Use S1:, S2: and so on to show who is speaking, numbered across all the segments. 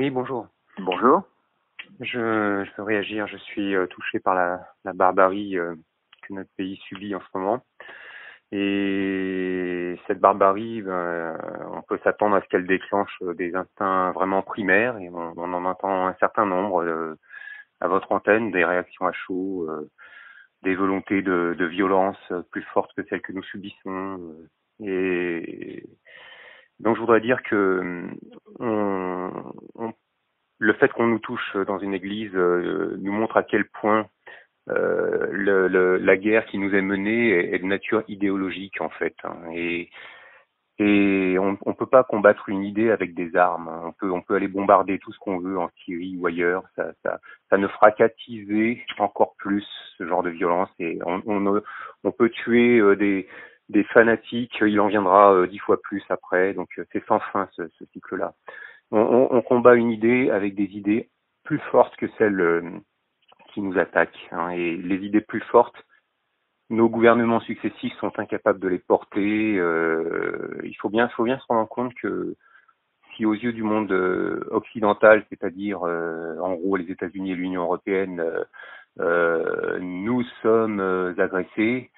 S1: Oui, bonjour.
S2: Bonjour.
S1: Je veux réagir. Je suis touché par la barbarie que notre pays subit en ce moment. Et cette barbarie, on peut s'attendre à ce qu'elle déclenche des instincts vraiment primaires. Et on en entend un certain nombre à votre antenne, des réactions à chaud, des volontés de violence plus fortes que celles que nous subissons. Et donc je voudrais dire que le fait qu'on nous touche dans une église nous montre à quel point la guerre qui nous est menée est de nature idéologique en fait. Hein. Et on peut pas combattre une idée avec des armes. Hein. On peut aller bombarder tout ce qu'on veut en Syrie ou ailleurs. Ça ne fera qu'attiser encore plus ce genre de violence. Et on peut tuer des fanatiques. Il en viendra 10 fois plus après. Donc c'est sans fin ce cycle-là. On combat une idée avec des idées plus fortes que celles qui nous attaquent. Hein, et les idées plus fortes, nos gouvernements successifs sont incapables de les porter. Il faut bien se rendre compte que si aux yeux du monde occidental, c'est-à-dire en gros les États-Unis et l'Union européenne, nous sommes agressés,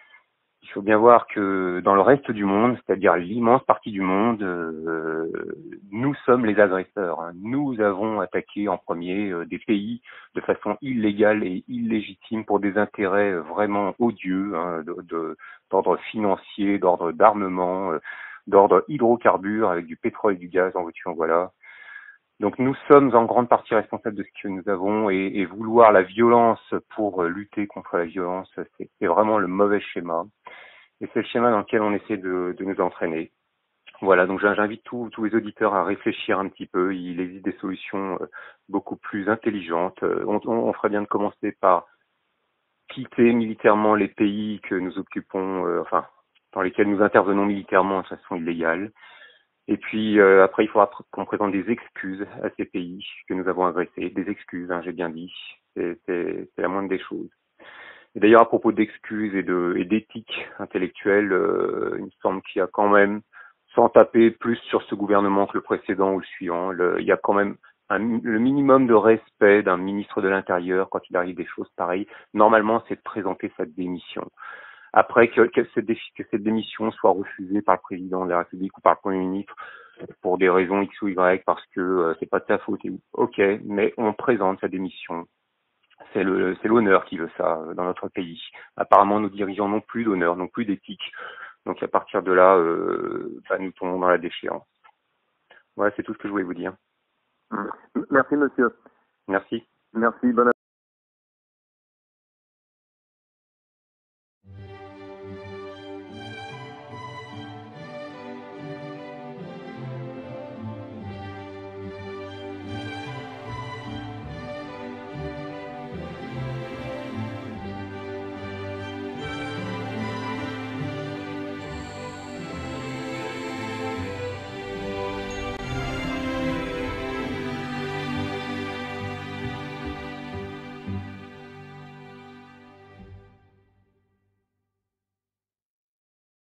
S1: il faut bien voir que dans le reste du monde, c'est-à-dire l'immense partie du monde, nous sommes les agresseurs. Hein. Nous avons attaqué en premier des pays de façon illégale et illégitime pour des intérêts vraiment odieux, hein, d'ordre financier, d'ordre d'armement, d'ordre hydrocarbures avec du pétrole et du gaz en veux-tu en voilà. Donc nous sommes en grande partie responsables de ce que nous avons et vouloir la violence pour lutter contre la violence, c'est vraiment le mauvais schéma. Et c'est le schéma dans lequel on essaie de nous entraîner. Voilà, donc j'invite tous les auditeurs à réfléchir un petit peu. Il existe des solutions beaucoup plus intelligentes. On ferait bien de commencer par quitter militairement les pays que nous occupons, enfin, dans lesquels nous intervenons militairement de façon illégale. Et puis après, il faudra qu'on présente des excuses à ces pays que nous avons agressés. Des excuses, hein, j'ai bien dit. C'est la moindre des choses. Et d'ailleurs, à propos d'excuses et d'éthique intellectuelle, il me semble qu'il y a quand même, sans taper plus sur ce gouvernement que le précédent ou le suivant, il y a quand même le minimum de respect d'un ministre de l'Intérieur quand il arrive des choses pareilles. Normalement, c'est de présenter sa démission. Après que cette démission soit refusée par le président de la République ou par le Premier ministre pour des raisons X ou Y, parce que c'est pas de sa faute. Ok, mais on présente sa démission. C'est l'honneur qui veut ça dans notre pays. Apparemment, nos dirigeants n'ont plus d'honneur, n'ont plus d'éthique. Donc à partir de là, nous tombons dans la déchéance. Voilà, c'est tout ce que je voulais vous dire.
S2: Merci, monsieur.
S1: Merci.
S2: Merci. Bonne